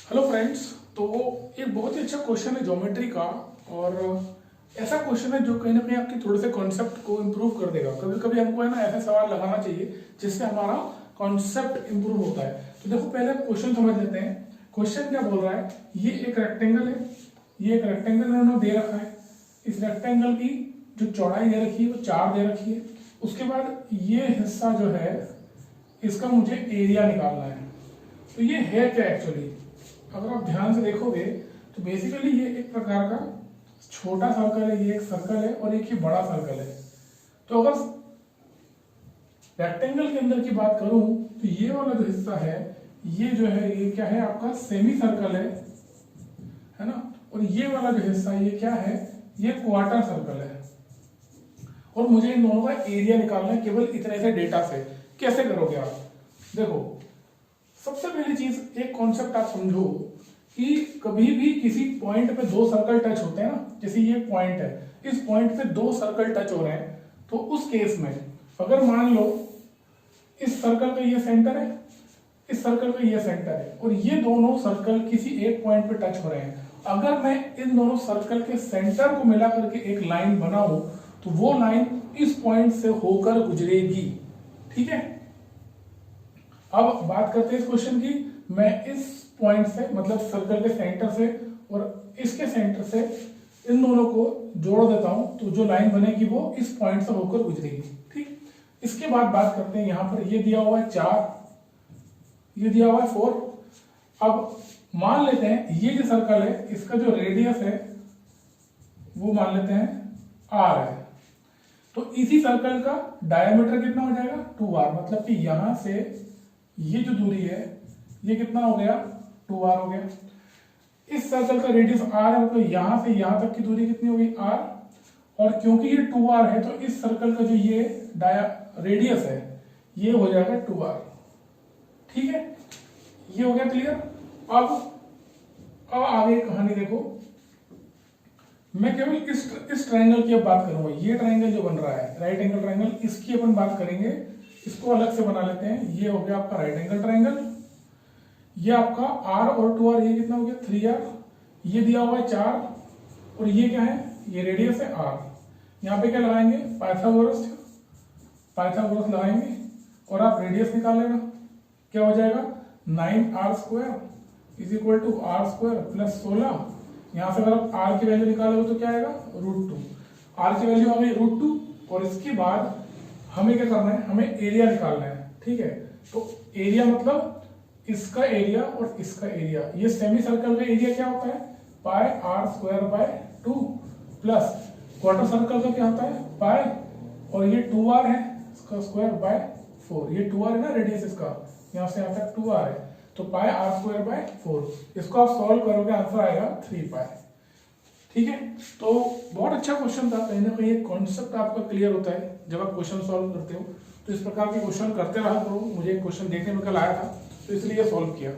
Hello friends. तो एक बहुत ही अच्छा क्वेश्चन है ज्योमेट्री का। और ऐसा क्वेश्चन है जो कहीं ना कहीं आपके थोड़े से कॉन्सेप्ट को इम्प्रूव कर देगा। कभी कभी हमको है ना ऐसे सवाल लगाना चाहिए जिससे हमारा कॉन्सेप्ट इम्प्रूव होता है। तो देखो पहले क्वेश्चन समझ लेते हैं। क्वेश्चन क्या बोल रहा है, ये एक रेक्टेंगल है, ये एक रेक्टेंगल इन्होंने दे रखा है। इस रेक्टेंगल की जो चौड़ाई दे रखी है वो 4 दे रखी है। उसके बाद ये हिस्सा जो है इसका मुझे एरिया निकालना है। तो ये है क्या एक्चुअली, अगर आप ध्यान से देखोगे तो बेसिकली ये एक प्रकार का छोटा सर्कल है, ये एक सर्कल है और एक ही बड़ा सर्कल है। तो अगर रेक्टेंगल के अंदर की बात करूं तो ये वाला जो हिस्सा है ये जो है ये क्या है, आपका सेमी सर्कल है ना। और ये वाला जो हिस्सा ये क्या है, ये क्वार्टर सर्कल है। और मुझे इन दोनों का एरिया निकालना है केवल इतने से डेटा से। कैसे करोगे आप, देखो सबसे पहली चीज एक कॉन्सेप्ट आप समझो कि कभी भी किसी पॉइंट पे दो सर्कल टच होते हैं ना, जैसे ये पॉइंट है, इस पॉइंट पे दो सर्कल टच हो रहे हैं, तो उस केस में अगर मान लो इस सर्कल का ये सेंटर है, इस सर्कल का ये सेंटर है और ये दोनों सर्कल किसी एक पॉइंट पे टच हो रहे हैं, अगर मैं इन दोनों सर्कल के सेंटर को मिला करके एक लाइन बनाऊं तो वो लाइन इस पॉइंट से होकर गुजरेगी। ठीक है, अब बात करते हैं इस क्वेश्चन की। मैं इस पॉइंट से मतलब सर्कल के सेंटर से और इसके सेंटर से इन दोनों को जोड़ देता हूं तो जो लाइन बनेगी वो इस पॉइंट से होकर गुजरेगी। ठीक, इसके बाद बात करते हैं, यहां पर ये दिया हुआ है 4, ये दिया हुआ है 4। अब मान लेते हैं ये जो सर्कल है इसका जो रेडियस है वो मान लेते हैं r है। तो इसी सर्कल का डायमीटर कितना हो जाएगा, 2r। मतलब कि यहां से ये जो दूरी है ये कितना हो गया, 2r हो गया। इस सर्कल का रेडियस r है तो यहां से यहां तक की दूरी कितनी होगी, r। और क्योंकि ये 2r है तो इस सर्कल का जो ये रेडियस है ये हो जाएगा 2r। ठीक है, ये हो गया क्लियर। अब आगे कहानी देखो, मैं केवल इस ट्रायंगल की अब बात करूंगा। ये ट्रायंगल जो बन रहा है राइट एंगल ट्रायंगल, इसकी अपन बात करेंगे। इसको अलग से बना लेते हैं। ये हो गया आपका राइट एंगल ट्रायंगल, ये आपका r और 2r, ये कितना हो गया 3r। ये दिया हुआ है 4 और ये क्या है, ये रेडियस है r। यहाँ पे क्या लगाएंगे, पाइथागोरस लगाएंगे और आप रेडियस निकाल लेना। क्या हो जाएगा, 9r² is equal to r² plus 16। यहाँ से अगर आप r की वैल्यू निकालोगे तो क्या आएगा, √2। r की वैल्यू आ गई √2। और इसके बाद हमें क्या करना है, हमें एरिया निकालना है। ठीक है, तो एरिया मतलब इसका एरिया और इसका एरिया। ये सेमी सर्कल का एरिया क्या होता है, पाई r²/2 प्लस क्वार्टर सर्कल का क्या होता है, पाई, और ये 2r है इसका स्क्वायर/4। ये 2r है ना रेडियस इसका, यहाँ से यहाँ तक 2r है तो पाई r²/4। इसको आप सॉल्व करोगे आंसर आएगा 3 पाई। ठीक है, तो बहुत अच्छा क्वेश्चन था। कहीं ना कहीं एक कॉन्सेप्ट आपका क्लियर होता है जब आप क्वेश्चन सॉल्व करते हो। तो इस प्रकार के क्वेश्चन करते रहा करो। मुझे एक क्वेश्चन देखने में कल आया था तो इसलिए सॉल्व किया।